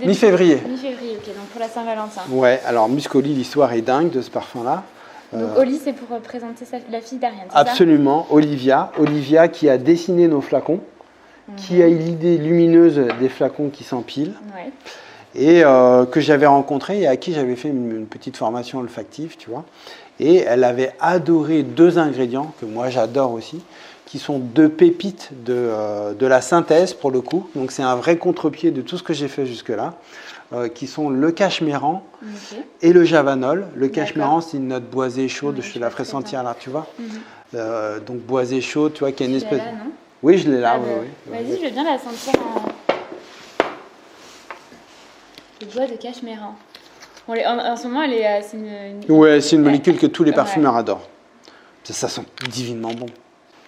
mi-février. Mi-février, ok, donc pour la Saint-Valentin. Ouais, alors Muscoli, l'histoire est dingue de ce parfum-là. Donc Oli, c'est pour présenter la fille d'Ariane, c'est absolument, ça? Olivia qui a dessiné nos flacons, qui a eu l'idée lumineuse des flacons qui s'empilent, et que j'avais rencontré et à qui j'avais fait une petite formation olfactive, tu vois. Et elle avait adoré 2 ingrédients que moi j'adore aussi, qui sont 2 pépites de la synthèse pour le coup. Donc c'est un vrai contre-pied de tout ce que j'ai fait jusque-là, qui sont le cachemiran et le javanol. Le cachemiran, c'est une note boisée chaude, je te la ferai sentir là, tu vois. Donc boisée chaude, tu vois, qui a une espèce... Là, non oui, je l'ai là. Vas-y, je veux bien la sentir en... Le bois de cachemiran. En ce moment, c'est une... Ouais, c'est une molécule que tous les parfumeurs adorent. Ça sent divinement bon,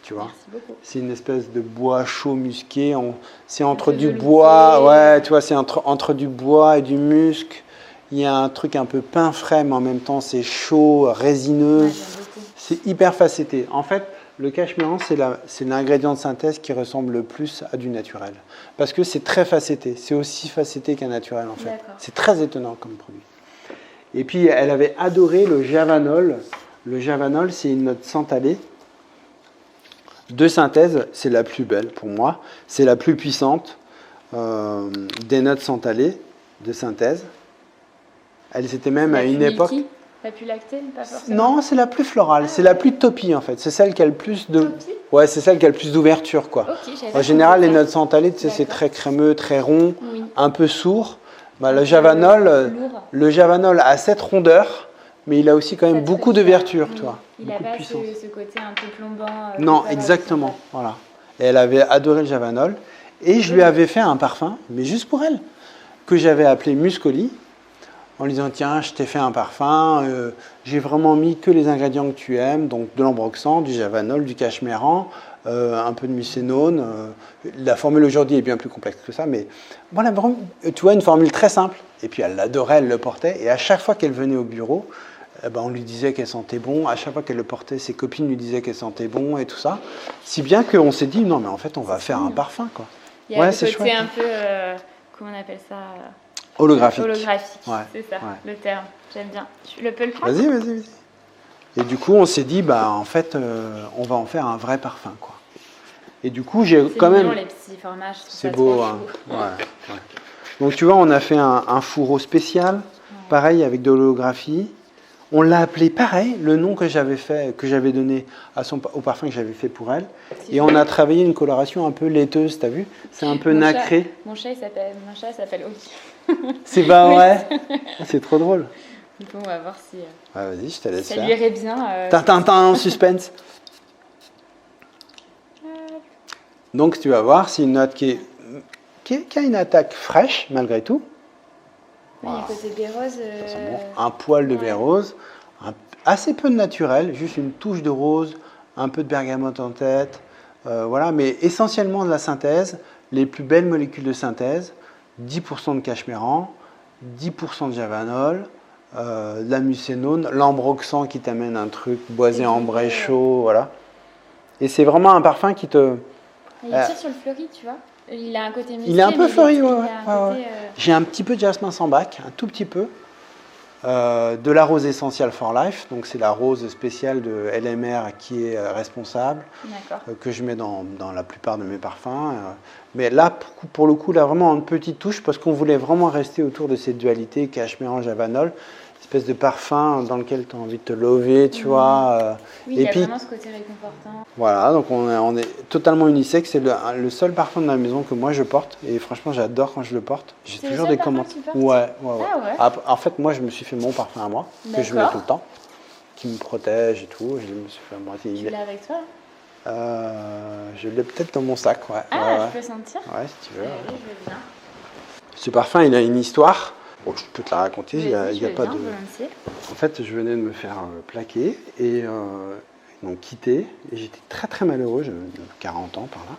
tu vois. Merci beaucoup. C'est une espèce de bois chaud musqué. C'est entre du bois, ouais, tu vois, c'est entre du bois et du musc. Il y a un truc un peu pain frais, mais en même temps, c'est chaud, résineux. Ouais, c'est hyper facetté. En fait, le cachemiran, c'est l'ingrédient de synthèse qui ressemble le plus à du naturel. Parce que c'est très facetté. C'est aussi facetté qu'un naturel, en fait. C'est très étonnant comme produit. Et puis, elle avait adoré le javanol. Le javanol, c'est une note santalée de synthèse. C'est la plus belle pour moi. C'est la plus puissante des notes santalées de synthèse. Elle c'était même à une époque... La plus lactée, pas forcément. Non, c'est la plus florale. C'est la plus topie, en fait. C'est celle qui a le plus de... Ouais, c'est celle qui a le plus d'ouverture, quoi. En général, les notes santalées, tu sais, c'est très crémeux, très rond, un peu sourd. Bah, le javanol a cette rondeur, mais il a aussi quand même beaucoup d'ouverture, tu vois. Il n'a pas ce côté un peu plombant. Non, exactement. Voilà. Et elle avait adoré le javanol. Et je lui avais fait un parfum, mais juste pour elle, que j'avais appelé Muscoli, en lui disant, tiens, je t'ai fait un parfum, j'ai vraiment mis que les ingrédients que tu aimes, donc de l'ambroxan, du javanol, du cachemiran, un peu de mucénone. La formule aujourd'hui est bien plus complexe que ça, mais voilà, vraiment, tu vois, une formule très simple. Et puis elle l'adorait, elle le portait, et à chaque fois qu'elle venait au bureau, on lui disait qu'elle sentait bon. À chaque fois qu'elle le portait, ses copines lui disaient qu'elle sentait bon et tout ça. Si bien qu'on s'est dit, non, mais en fait, on va faire un parfum, quoi. Il y a le côté un peu, comment on appelle ça holographique. Holographique, c'est ça, le terme. J'aime bien. Tu peux le prendre ? Vas-y. Et du coup, on s'est dit, en fait, on va en faire un vrai parfum, quoi. Et du coup, j'ai quand même... C'est les petits formages. C'est beau, hein. Ouais. Donc, tu vois, on a fait un fourreau spécial, pareil, avec de l'holographie. On l'a appelé pareil, le nom que j'avais donné au parfum que j'avais fait pour elle. Et on a travaillé une coloration un peu laiteuse, t'as vu ? C'est un peu nacré. Mon chat s'appelle Oki. C'est pas vrai. C'est trop drôle. Du coup, on va voir si... vas-y, je te laisse ça faire. lui irait bien. Tintin en suspense. Donc, tu vas voir, c'est une note qui a une attaque fraîche, malgré tout. Il y a un côté baie rose. Un poil de baie rose, assez peu de naturel, juste une touche de rose, un peu de bergamote en tête, voilà, mais essentiellement de la synthèse, les plus belles molécules de synthèse, 10% de cachemiran, 10% de javanol, de la mucénone, l'ambroxan qui t'amène un truc boisé ambré chaud, voilà. Et c'est vraiment un parfum qui te... Il tire sur le fleuri, tu vois. Il a un côté musqué. Il est un peu fleuri, ouais. Côté, J'ai un petit peu de jasmin sambac, un tout petit peu. De la rose essentielle for life, donc c'est la rose spéciale de LMR qui est responsable, que je mets dans la plupart de mes parfums. Mais là, pour le coup, là, vraiment une petite touche, parce qu'on voulait vraiment rester autour de cette dualité cachemiran-javanol, espèce de parfum dans lequel tu as envie de te lever, tu vois. Oui, il y a vraiment ce côté réconfortant. Voilà, donc on est totalement unisexe. C'est le seul parfum de la maison que moi je porte. Et franchement, j'adore quand je le porte. J'ai toujours des commentaires. Ouais. Ah ouais. En fait, moi, je me suis fait mon parfum à moi, que je mets tout le temps, qui me protège et tout. Je me suis fait à moi. Tu l'as avec toi ? Je l'ai peut-être dans mon sac, ouais. Ah, je peux sentir ? Ouais, si tu veux. Oui, je veux bien. Ce parfum, il a une histoire. Bon, je peux te la raconter, il y a pas de... Volontiers. En fait, je venais de me faire plaquer et donc quitter. Et j'étais très très malheureux, j'avais 40 ans par là.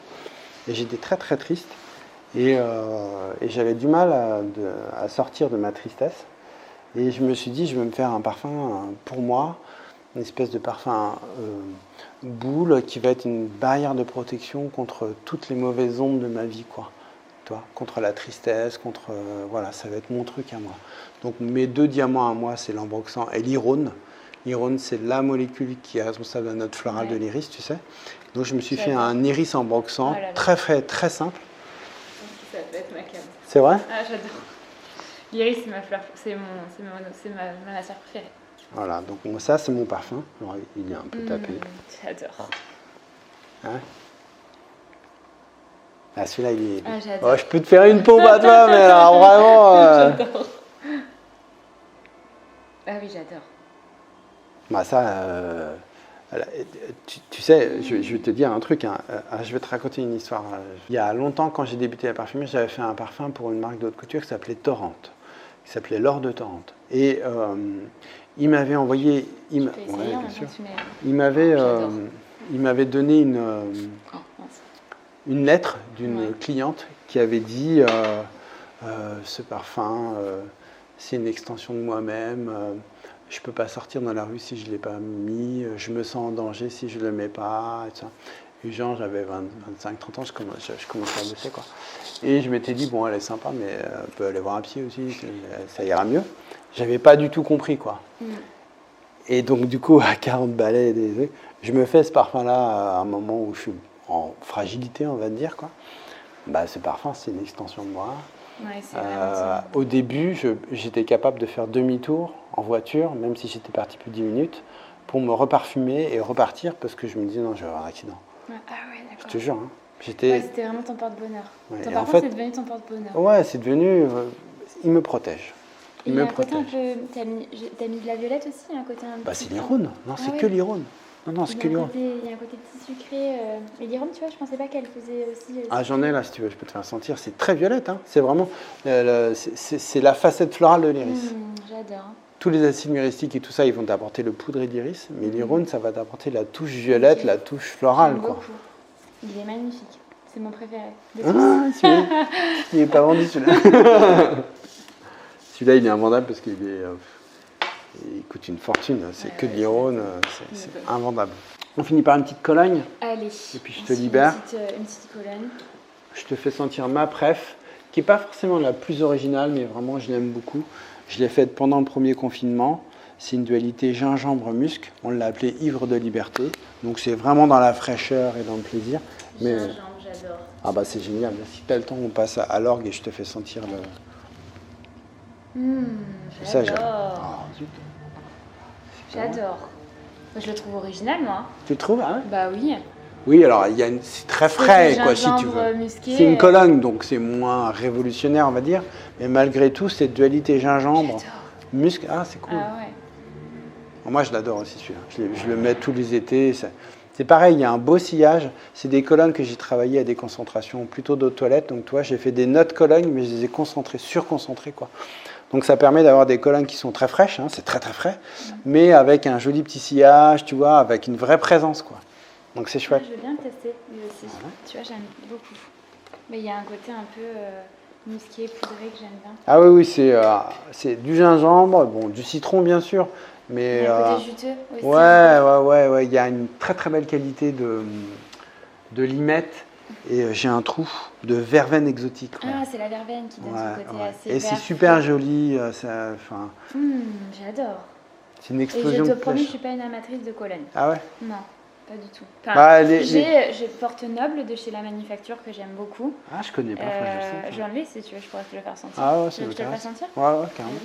Et j'étais très très triste. Et j'avais du mal à sortir de ma tristesse. Et je me suis dit, je vais me faire un parfum pour moi, une espèce de parfum boule qui va être une barrière de protection contre toutes les mauvaises ondes de ma vie, quoi. Toi, contre la tristesse, voilà, ça va être mon truc à moi. Donc mes 2 diamants à moi, c'est l'ambroxan et l'irone. L'irone, c'est la molécule qui est responsable de la note florale de l'iris, tu sais. Donc je me suis fait un iris ambroxan, très frais, très simple. Ça peut être ma cam. C'est vrai ? Ah, j'adore. L'iris, c'est ma fleur, c'est ma matière préférée. Voilà, donc ça, c'est mon parfum. Alors, il est un peu tapé. J'adore. Hein ? Ah, celui-là, il est... Ah, j'adore. Oh, je peux te faire une pompe à toi, mais alors vraiment... J'adore. Ah oui, j'adore. Bah ça, tu sais, je vais te dire un truc, hein. Je vais te raconter une histoire. Il y a longtemps, quand j'ai débuté la parfumerie, j'avais fait un parfum pour une marque de haute couture qui s'appelait Torrente, qui s'appelait l'Or de Torrente. Et il m'avait envoyé... Il m'avait donné une lettre d'une cliente qui avait dit ce parfum, c'est une extension de moi-même, je ne peux pas sortir dans la rue si je ne l'ai pas mis, je me sens en danger si je ne le mets pas, etc. Et genre, j'avais 25-30 ans, je commençais à bosser, quoi. Et je m'étais dit, bon, elle est sympa, mais elle peut aller voir un psy aussi, ça ira mieux. J'avais pas du tout compris, quoi. Et donc, du coup, à 40 balais, je me fais ce parfum-là à un moment où je suis en fragilité, on va dire, quoi. Bah, ce parfum, c'est une extension de moi. Ouais, au début, j'étais capable de faire demi-tour en voiture, même si j'étais parti plus de 10 minutes, pour me reparfumer et repartir, parce que je me disais, non, je vais avoir un accident. Ah ouais, d'accord. Je te jure. Hein. C'était vraiment ton porte-bonheur. Ouais, Ton parfum, c'est devenu ton porte-bonheur. Ouais, c'est devenu... il me protège. Il y a un côté un peu... T'as mis de la violette aussi, un côté un peu... Bah, c'est l'Irone. Non, c'est que l'Irone. Non, c'est que l'Irone. Il y a un côté petit sucré. Et l'Irone, tu vois, je pensais pas qu'elle faisait aussi... Ah, j'en ai là, si tu veux, je peux te faire sentir. C'est très violette, hein. C'est vraiment... c'est la facette florale de l'iris. J'adore. Tous les acides myristiques et tout ça, ils vont t'apporter le poudré d'iris, mais l'Irone, ça va t'apporter la touche violette, la touche florale, quoi. Beaucoup. Il est magnifique. C'est mon préféré. Ah, celui-là, il n'est pas vendu, celui-là. Celui-là, il est invendable parce qu'il il coûte une fortune. C'est que de l'Irone, c'est invendable. On finit par une petite Cologne. Allez. Et puis je te libère. Une petite Cologne. Je te fais sentir ma préf, qui n'est pas forcément la plus originale, mais vraiment, je l'aime beaucoup. Je l'ai faite pendant le premier confinement. C'est une dualité gingembre-musc. On l'a appelée ivre de liberté. Donc c'est vraiment dans la fraîcheur et dans le plaisir. Mais... Gingembre, j'adore. Ah bah c'est génial. Si tu as le temps, on passe à l'orgue et je te fais sentir le... J'adore. Ça, j'adore. Je le trouve original, moi. Tu le trouves, hein? Bah oui. Oui, alors c'est très frais, quoi, si tu veux. Musqué, c'est une Cologne, donc c'est moins révolutionnaire, on va dire. Mais malgré tout, cette dualité gingembre, musc, c'est cool. Ah ouais. Moi, je l'adore aussi, celui-là. Je le mets tous les étés. C'est pareil, il y a un beau sillage. C'est des colonnes que j'ai travaillées à des concentrations plutôt d'eau de toilette. Donc, toi, j'ai fait des notes Cologne, mais je les ai concentrées, surconcentrées, quoi. Donc, ça permet d'avoir des colonnes qui sont très fraîches, hein, c'est très, très frais, mais avec un joli petit sillage, tu vois, avec une vraie présence, quoi. Donc, c'est chouette. Je veux bien le tester, lui aussi. Tu vois, j'aime beaucoup. Mais il y a un côté un peu musqué, poudré que j'aime bien. Ah oui, c'est du gingembre, bon, du citron, bien sûr. Mais, il y a un côté juteux aussi. Ouais. Il y a une très très belle qualité de limette et j'ai un trou de verveine exotique. Ouais. Ah, c'est la verveine qui donne ce côté assez vert. Et c'est super joli. J'adore. C'est une explosion. Et je te promets, je ne suis pas une amatrice de Cologne. Ah ouais? Non, pas du tout. Enfin, j'ai Porte Noble de chez La Manufacture que j'aime beaucoup. Ah, je connais pas. Je vais enlever si tu veux, je pourrais te le faire sentir. Ah ouais, tu veux que je te le fasse sentir? Ouais, carrément.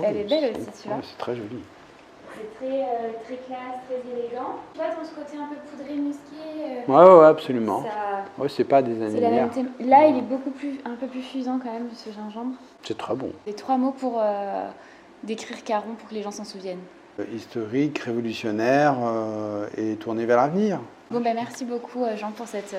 Elle est belle aussi, tu vois. C'est très joli. C'est très classe, très élégant. Tu vois, dans ce côté un peu poudré, musqué. Ouais, absolument. Ça... Ouais, c'est pas des années. Là, il est un peu plus fusant quand même, ce gingembre. C'est très bon. Les 3 mots pour décrire Caron pour que les gens s'en souviennent. Historique, révolutionnaire et tourné vers l'avenir. Bon, merci beaucoup, Jean, pour cette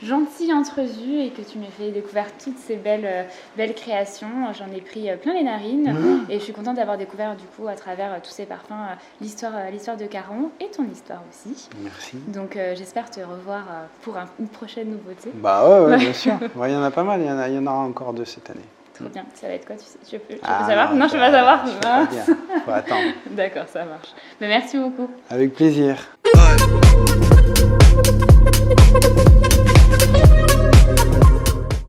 gentille entrevue et que tu m'aies fait découvrir toutes ces belles créations. J'en ai pris plein les narines et je suis contente d'avoir découvert du coup à travers tous ces parfums l'histoire de Caron et ton histoire aussi. Merci. Donc j'espère te revoir pour une prochaine nouveauté. Bah ouais, bien sûr. Il y en a pas mal, il y en aura encore 2 cette année. Trop bien. Ça va être quoi, tu sais? Je peux savoir? Non, je ne peux pas savoir. Faut attendre. D'accord, ça marche. Mais merci beaucoup. Avec plaisir.